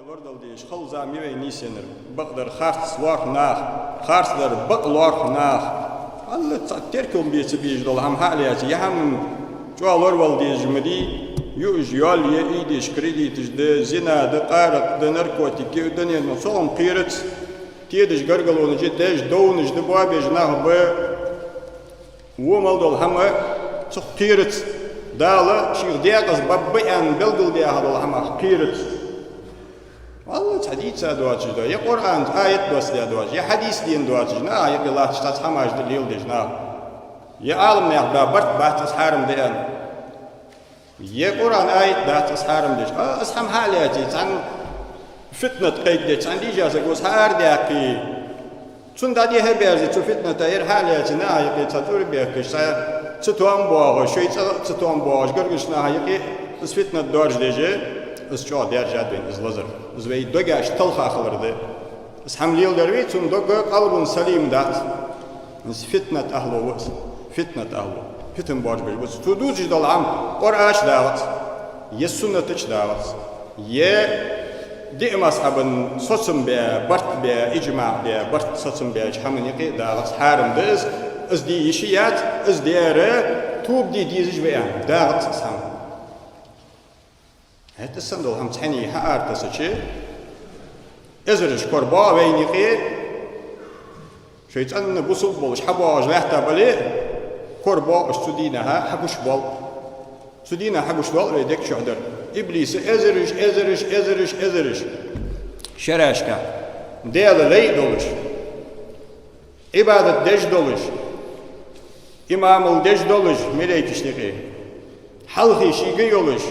Lordal diye xalza meve nisenir. Baqdar xarts war nach, xartslar baqlar nach. Allah terkom bietse bijdol ham haliyati yaham çoğalor val diye jmedi yuj yol ye idiş kreditiş de zina de qaraq de narkotik de ne soğum qirat tiediş gargalonu jedej downiş de babej nah be ومالدول هم تقيرت دالا شيخ دياقز ببيان بلدل دياها دول هم قيرت والله حديث دواجي دا يا قرآن آية دوس ديا دواجي يا حديث دين دواجي نا يا الله تشتات حماج دليل ديج نا يا عالم نيا برت بات حارم ديان يا قرآن آية بات حارم ديج اسحم حالياتي تن فتنة قيد ديج تن ديجازة قوس حار دياقي چون دادی هبیازی تو فتنه تایر حالیتی نه یکی تطور بیکش تا چطور باغ شوی چطور باغ گرگش نه یکی از فتنه دارج دیجه از چه درجه دین از لازر از وی دوگاش تلخ خالرده از حملیل دروی چون دوگا قلبون سلیم دات از فتنه اهلوس فتنه اهلو فتن باج بیش بس تو دوجی دلام قرآش دعوت یه سنتش دعوت یه دائما أصحابن صوتهم برت بإجماع برت صوتهم بحمن يقي داغت حارم دز از دي يشيات از ديره توب دي ديزج بيان داغت سام هذا الصندوق هم تحني حار تسچه ازرش قربا وينيقي شيطان بوصل بولش حباج لحتا بلي قربا استدينها حبش بول سدينا حقوش بول ويدك شهدر إبليس ازرش شراشكا ديال لي دولش عبادة دج دولش إمام الدج دولش مليكش نقي حلقي شيقي يولش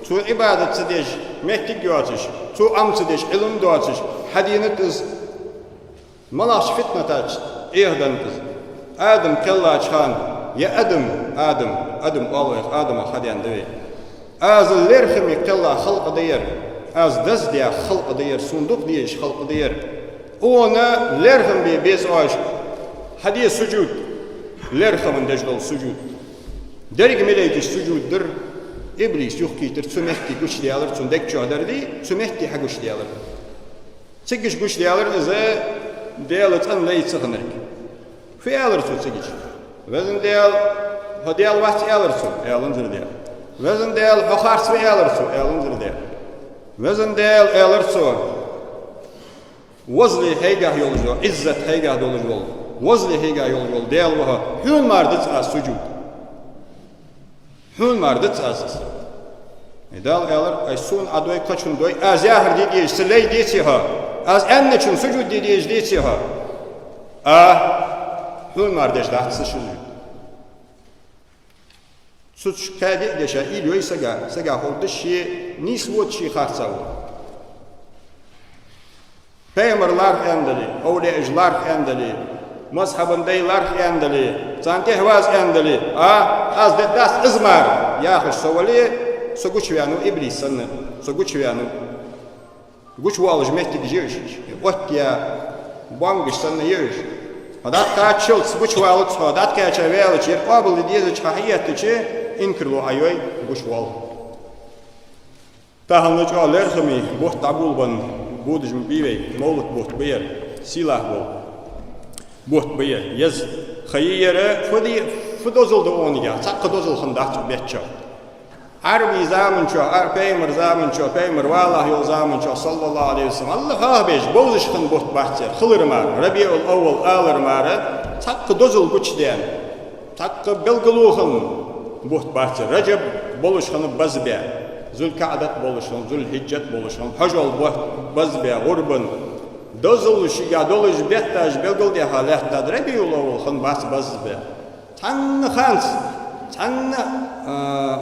تو عبادة سدج مهتك يواتش تو أم سدج علم دواتش حدينتز ملاش فتنة تاج إهدنتز آدم كلا خان يا آدم الله آدم خديان دوي از الرخم يكتلا خلق دير از دز ديا خلق دير صندوق ديش خلق دير اونا لرخم بي بيز آش حديث سجود لرخم دجدل سجود درج ملائكة سجود در إبليس يحكي تر سمحتي قش ديالر صندوق شهدر دي سمحتي حقش ديالر تسجش قش ديالر إذا ديالت أن لا يتسخنرك في آلر تسجش وزن ديال هديال واحد آلرسو آلنزر ديال وزن ديال بخارس آلرسو آلنزر ديال وزن ديال آلرسو وزلي هيجا يولجو عزت هيجا يولجو وزلي هيجا يولجو ديال وها حول ماردت أس سجود حول ماردت أس ديال آلر أيسون أدوي كشون دوي أزياهر ديجي سلي ديتها أز أنشون سجود ديجي ديتها حول ماردش ده سجود suç kaydı deşa iliyor saga oldu şey nisvot şey xarsav peygamberler endeli awliyajlar endeli mazhabındaylar endeli zantehvaz endeli az da das izmar ya xiş sovali soguchvanu iblisanı soguchvanu guç walj mehti dijish ot ya bangishsanı yish hadat kaçıl guç walj hadat kaça velç yer qabıl diye çahiyetçi إنكرلو أيوي بوشوال تهانج على رخمي بوت تابول بن بودج مبيوي مولك بوت بير سلاح بوت بير يز خييرة فدوزل دونيا تاق دوزل خندات بيتشا عربي زامن شو بيمر زامن شو بيمر والله يو زامن شو صلى الله عليه وسلم الله هابيج بوزش خن بوت بحتر خلر مار ربيع الأول آلر مار تاق دوزل قوش ديان تاق بلغلوخن بوت بحث رجب بولشان بزبيا ذو القعدة بولشان ذو الحجة بولشان حجول بزبيا غربن دوزل شيء دولج بيتاج بلغل دي حالات تدربي الله خن بحث بزبيا تن خانس تن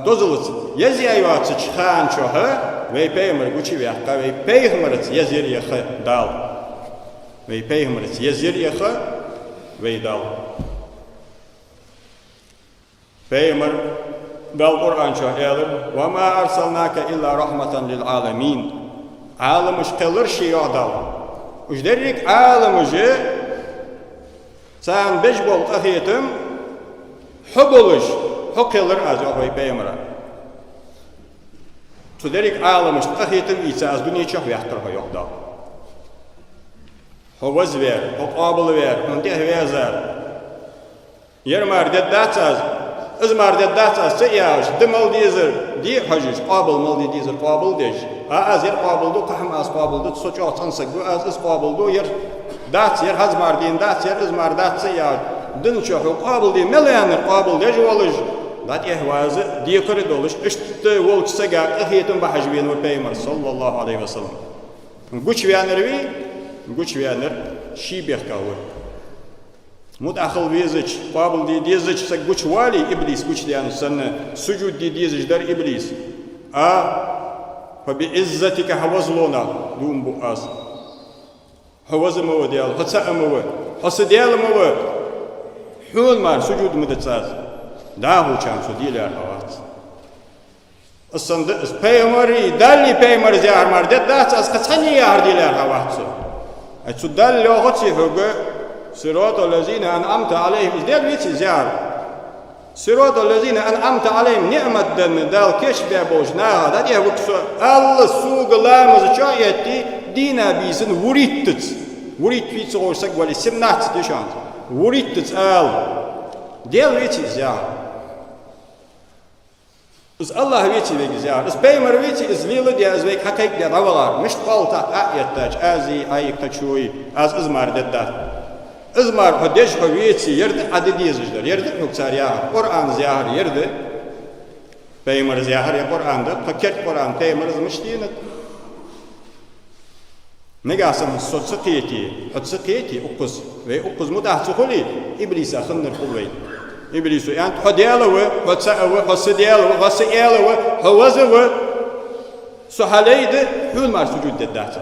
دوزلت يزي أيوات خان شوه وي بيمر قوشي ويحقا وي بيهمرت يزير يخ دال وي بيهمرت يزير يخ وي دال بيمر بالقرآن شهير وما أرسلناك إلا رحمة للعالمين عالم مش قلر شيء يعدل وش دريك عالم جي سان بجبل أخيتم حبولش حقلر أزوي بيمر تدرك عالمش تخيتم إيسا از دنيا شخ يحترها يقدا هو وزوير هو قابل وير هو تيه ويزار يرمار دات از مار دات سياش دمل ديزر دي حجج قابل مال ديزر قابل ديج از ير قابل دو قهم از قابل دو سوچ اتنسك دو از قابل دو ير دات ير هز مار دين دات ير از مار دات سياش دن شو قابل دي مليان قابل ديج ولج دات يهواز دي كري دولش اشت ولج سغا اخيتم بحجبين وبيمر صلى الله عليه وسلم غوچ ويانر شي بيخكاو متأخل ويزج قابل دي ديزج سجوش والي إبليس جوش ديان سنة سجود دي ديزج در إبليس فبعزتك حوزلونا دوم بؤاس حوز مو ديال حساء مو حس ديال مو حول مار سجود مدتساز داهو كان سديل الحوات الصند بيمري دالي بيمر زيار مار دات أس كسني يار ديال الحوات أتصدل لو غتي هو صراط الذين أنعمت عليهم إزداد ويتي زيار صراط الذين أنعمت عليهم نعمة دال كش بيبوجناها داديه وكسو الله سوق لامز شايتي دينا بيسن وريت فيتس غورسك ولي سمنات ديشان وريتت ديال ويتي زيار إز الله ويتي بيجي زيار إز بيمر ويتي إز ليلة دي إز بيك حقيق دي روالار مش قالتا آيتاج آزي آيك تشوي از مار ددات إزمار هديش هويتي يرد عدد يزجدر يرد نكساريا قرآن زيار يرد بيمر زيار يا قرآن ده فكرت قرآن بيمر زمشتين نجاسم حتسقيتي أقص وأقص متأخذي إبليس خنر قوي إبليس يعني حديالو حتسأو حسديالو حسيالو هوزو سهليد حول مار سجود الداتس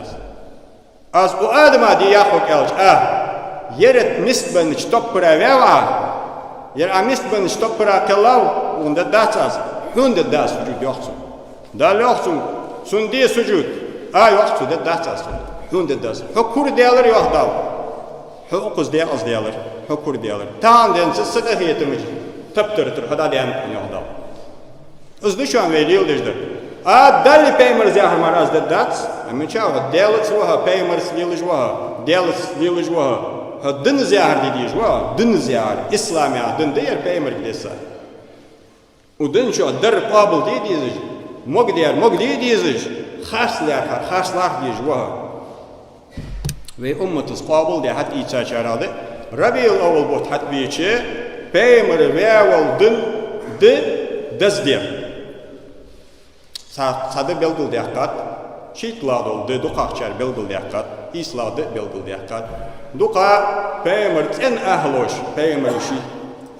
از وآدم دي ياخد ألج يرد نسبة نشتبرا ويوا يرد نسبة نشتبرا كلاو وند داتس هند داس سجود يحصل دال يحصل سندي سجود يحصل داتس هند داس حكور ديالر يحضر حقوق ديالر حكور ديالر تان دنس سقهيتمج تبترتر هذا ديان يحضر ازدشان ويليل دجدر دالي بيمر زيها مراز داتس من شاو ديالت وها بيمر سليلج وها ديالت سليلج وها دن زيار دي جوا دن زيار إسلامي دن دير بيمر كديسا ودن شو در قابل دي ديزج مق دي ديزج خاص لار دي جوا ve ummetis qabul de hat iça çaradı Rabiul Awwal bot hat biçe peymer ve awal de dazdiya sadı belgul diyaqat şitlad oldu duqaqçar belgul diyaqat isladı belgul diyaqat duqa peymer en ahloş peymer şi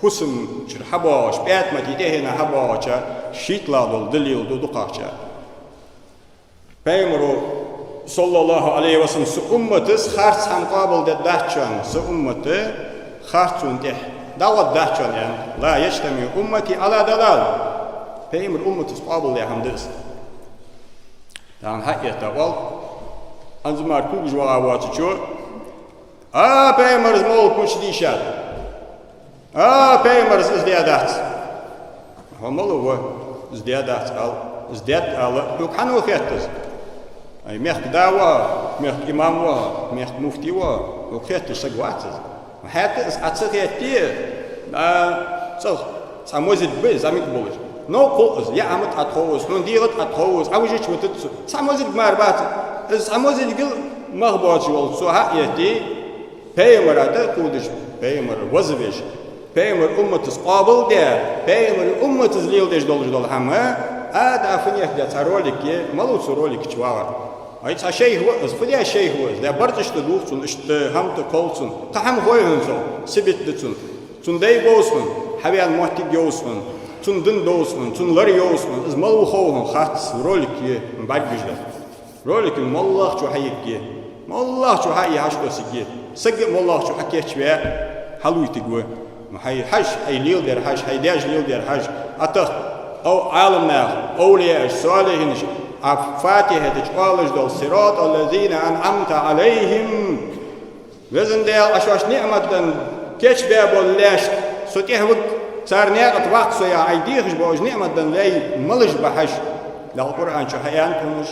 husum çir haboş betmati dehena haboça şitlad oldu dilildu duqaqçar peymer sallallahu aleyhi ve sellem su ummetis xars ham qabul de dahçan su ummeti xarsun de davat dahçan yani la yajtami ummeti ala dalal peymer ummetis qabul de hamdis dan hakiyata wal anzmar ku jwa awati cho peymer zmol kuch dishat peymer zdiadat hamalu wa zdiadat al zdiat al yukan wa khatas أي ميخ دعوة ميخ إمام ميخ مفتي وكيت سجواتز وحتى أتسقيتي صح ساموزد بيز أميت بولج نو قوس يا أمت أتخوز ننديرت أتخوز أوجيش وتدس ساموزد ماربات ساموزد قل مغبوط شوال سوها يتي بيمر هذا كودش بيمر وزبيش بيمر أمة قابل ده بيمر أمة زليل دش دول همه هذا فنيك ده ترولك مالو ترولك شوار أي شيء هو فدي شيء هو ده برتش تدوخن إشت هم تقولسن قهم هوينسون سبت دتسن تون داي بوسن حبيان موتي جوسن تون دن دوسن تون لري يوسن إز مالو خوهم خاطس رولك بعد بجدا رولك مالله شو حيك مالله شو حي عشرة سجى سجى مالله شو حكي شوية حلو تجوا ما هي حج هي ليل در حج هي داج ليل در حج أتخ أو عالمنا أولياء الصالحين فاتحة تقالج دول صراط الذين أنعمت عليهم وزن ديال أشواش نعمة دن كيش بابو اللاش سوتيه وقت صار نعمة وقت سويا عيديخش بوش نعمة دن لي ملج بحش القرآن شو حيان كونش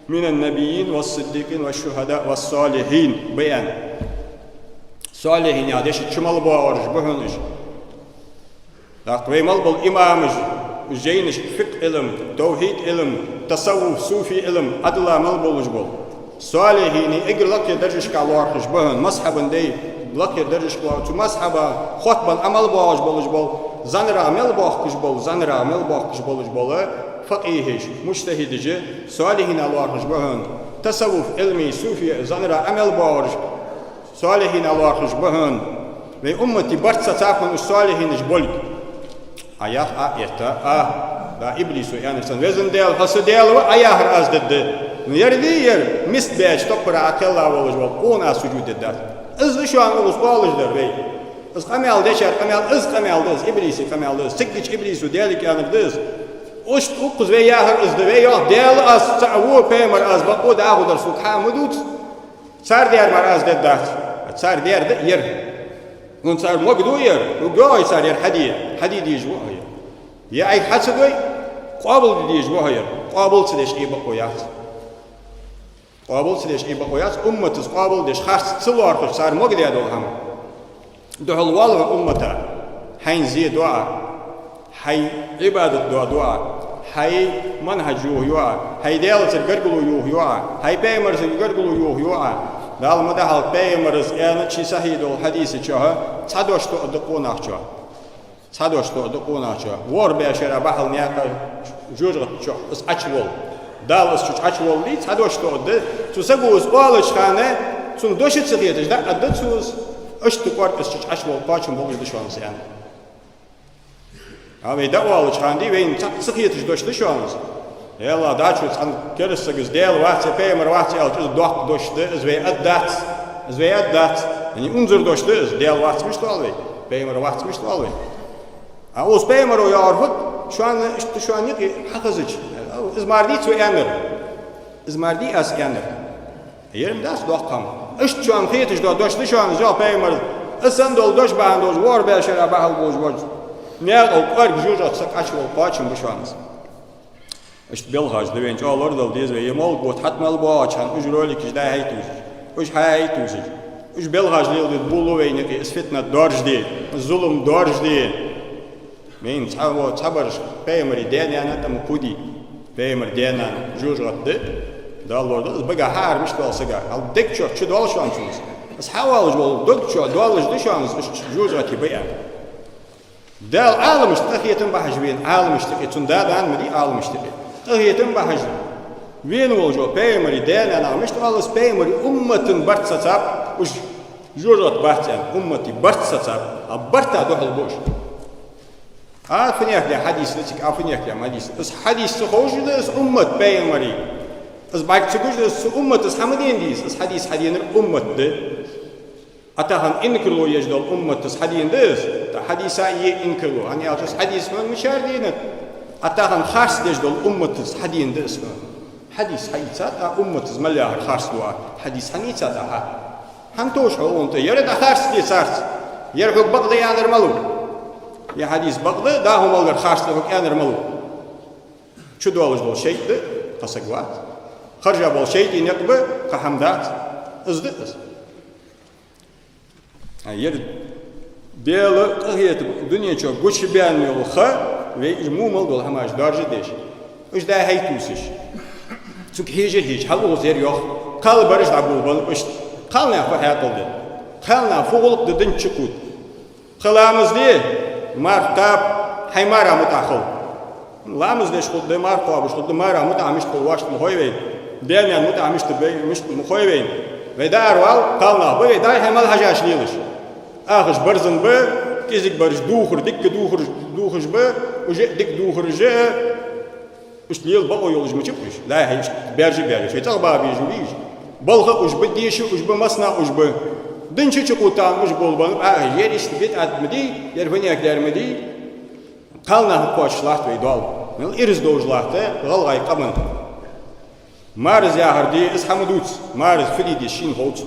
من النبيين والصديقين والشهداء والصالحين بيان صالحين يعني شمال باورج بهونش ويمال بالإمامج جينش فقه علم توحيد علم تصوف صوفي علم أدلا مال بولج بول صالحين إجر لك يدرجش كالوارخش بهن مصحبا دي لك يدرجش كالوارخش مصحبا خطبا عمل باورج بولج بول زنرا عمل باخش بول زنرا عمل باخش بولج بول فقيهش مجتهدج صالحين الوارخش بهن تصوف علمي صوفي زنرا عمل باورج صالحين الوارخش بهن ve ummeti barca capon u salihin jbolg ayah ayetta da iblisu yani sen vezin del hası del ve ayah az dedi nerede yer misbeç topra akella olacak ona sucud eder izli şu an ulus olacak ve iz kamel deşer kamel iz kameldiz iblisi kameldiz sikliç iblisu delik yani diz uşt ukuz ve yahır izdi ve yok del az ta'vu peymer az baqu da ahudar subhamudut sar der mar az dedi sar der de yer und صار مقدوير وقاي صار حديد يجوا هي يا أي حسبي قابل يجوا هي قابل تدش إيه بقويات قابل تدش إيه بقويات أمة قابل دش خاص صور صار مقدير دولهم دهل والله أمته حين زي دعاء حي عبادة دعاء حي منهج يوه حي ديالة الجرجلو يوه حي بيمرز الجرجلو يوه دال مدحال بيمرز يعني شيء صحيح دول حديث جاه صدوش تو دقونا جاه صدوش تو دقونا جاه ور بيشر بحال نياك جورج جاه اس أشول دال اس شو أشول لي صدوش تو ده تسقوس بالش خانة سون دوشت سخيتش ده أدت سوس أشتكور اس شو أشول باشم بقول دشوان سيان أبي دعوة خاندي وين سخيتش دوش دشوان يلا داشوت عن كرسجز ديال واحد بيمر واحد يالجز دوح دوش ده زوي أدات يعني أنظر دوش ده ديال واحد مش طالوي بيمر واحد مش طالوي أوس بيمر ويعرفت شو عن يقي حقزج إزماردي تو أمر إزماردي أس أمر يرم داس دوح كم إشت شو عن خيتش دوش ده شو عن جا بيمر السندول دوش باندوش وار بيشر أباهل بوج نيال أو قارج جوجات سك أشوال باشم بشوانس إشت بيلهاج دوين جا لردل ديز ويمال بوت حتمال باچان إج رولي كش ده هيتوز إج هيتوز إج بيلهاج ليل دي بولو وينك إسفتنا دارج دي الظلم دارج دي مين صبر بيمر دينا أنا تم كودي بيمر دينا جوجات ده ده لردل بقى هار مش دال سجا هل دك شو دال شو أنشوز بس حاول جوال دك شو دالش دي شو أنش جوجات يبيع ده عالم اشتكيتم بحجبين عالم اشتكيتم ده عن مدي عالم اشتكيت هيتم بحج وين والجو بيمري دان أنا مش خالص بيمري أمة برتساب وش جورت برتساب أمتي برتساب برتا دخل بوش فنيك يا حديث لتك فنيك يا حديث اس حديث سخوش اس أمة بيمري اس باك تقول اس أمة اس حمدين ديس اس حديث حدين الأمة ده أتاهم إنكروا يجدل أمة اس حدين ديس حديث أي إنكروا يعني أجلس حديث من مشاردين أتاهم خاص دجدل أمة حدين ده اسمه حديث حديثات أمة مليار خاص دوا حديث حنيثات هنتوش هو أنت يرد خاص دي صارت يرحب بغض يانر ملو يا حديث بغض ده هم الغر خاص له يانر ملو شو دوالج دول شيء ده قصقوات خرج بول شيء ينقبه كحمدات ازدقس يرد بيل قهيت الدنيا شو قش بيان يلخا ويجمو ملدول هماش درجة ديش إيش ده هيتوسش سك هيج هل هو زير يخ قال برج عبول بل إيش قالنا في حياة الله قالنا فوق الدين شكود خلامز دي مرتب حمارة متأخر لامز ديش خد دمار قابش خد دمارة متعمش قواش مخويين دينيا متعمش تبي مش مخويين ودار وال قالنا بقى داي حمال حاجة ليلش آخش برزن به كيزك برج دوخر دك دوخرج به وجه دك دوخرج وش ليل بقى يولج ما تشوفش لا هي بيرجي في تغبا بيجويش بلغ وش بديش وش بمصنع وش به دنش تشقوتان وش بولبان يريش بيت ادمدي يرفني اكدر مدي قالنا قوش لاحت ويدال من إرز دوج لاحت غلغاي قمن مارز يا هردي اسحمدوت مارز فريدي شين هوت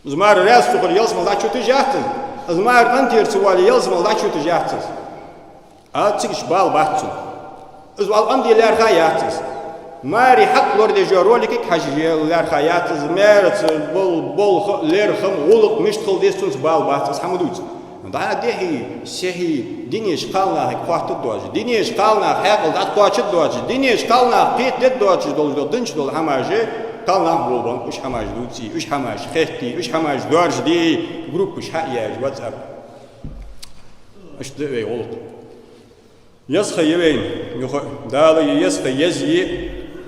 زمار راس تقول يلزم لا شو تجاهتن زمار أنتير سوالي يلزم لا شو تجاهتن تيجي بال باتن از والأندي الأرخياتز ماري حق لور دي جوروليك حاجة الأرخياتز مارت بول ليرخم غلق مشتخل ديستونس بالباتز حمدوز دا دهي سهي دينيش قالنا هيك قوات الدواج دينيش قالنا حقل دات قوات الدواج دينيش قالنا قيت الدواج دول دنش دول حماجة قالنا بولبان وش حماج دوتي وش حماج خيتي وش حماج دورج دي جروب وش حقياج واتساب اش دوي غلط يسخي يبين دالي يسخي يزي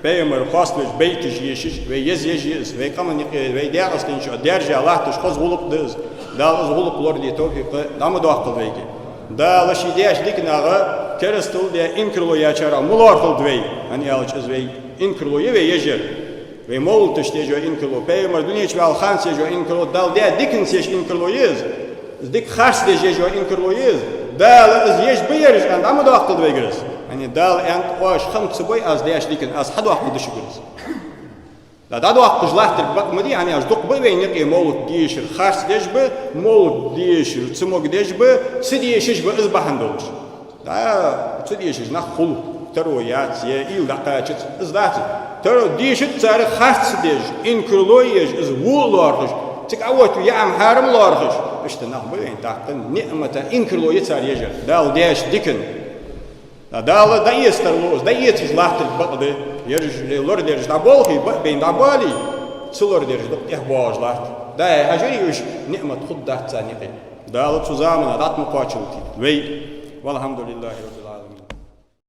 بيمر خاصلش بيتش يشش ويزيجيز ويكمن وي داغستنش درجه الله تشخص غلط دز دالز غلط لوردي توفيق دام دوقل ويجي دالش دياش ديكناغا كرستل دي انكرلو ياچارا مولارتل دوي اني الچ از وي انكرلو يوي يجر وي مولتش دي جو انكرلو بيمر دنيچ وال خانس جو انكرلو دال دي ديكنسيش انكرلو يز ديك خاص دي جو انكرلو يز دال از يج بيرج اند دام دوقل ويجرس يعني دال انت واش خمس بوي از دياش ديكن از حد واحد دشغرس لا دادو اقش لاحتر بق مدي يعني اجدق بين يقي مولد ديشر خاص ديشبه مولد ديشر تسموك ديشبه تسديشش بازبحن دولش دا تسديشش نخل ترويات يا ايل دقاچت ازدات ترو ديشت صار خاص ديش ان كرلويج از وولارش تك اوت يا ام حرم لارش اشتناخ بين تاقن نعمه ان كرلويج صار يجر دال ديش ديكن دال دايسترلوز دايتش لاحتر بقده يرج لور درج دابولي بين دابولي تلور درج دق باج لاحت دا هاجريش نعمه خد ذات ثانيه دال تزامن ذات مقاچلتي وي والحمد لله رب العالمين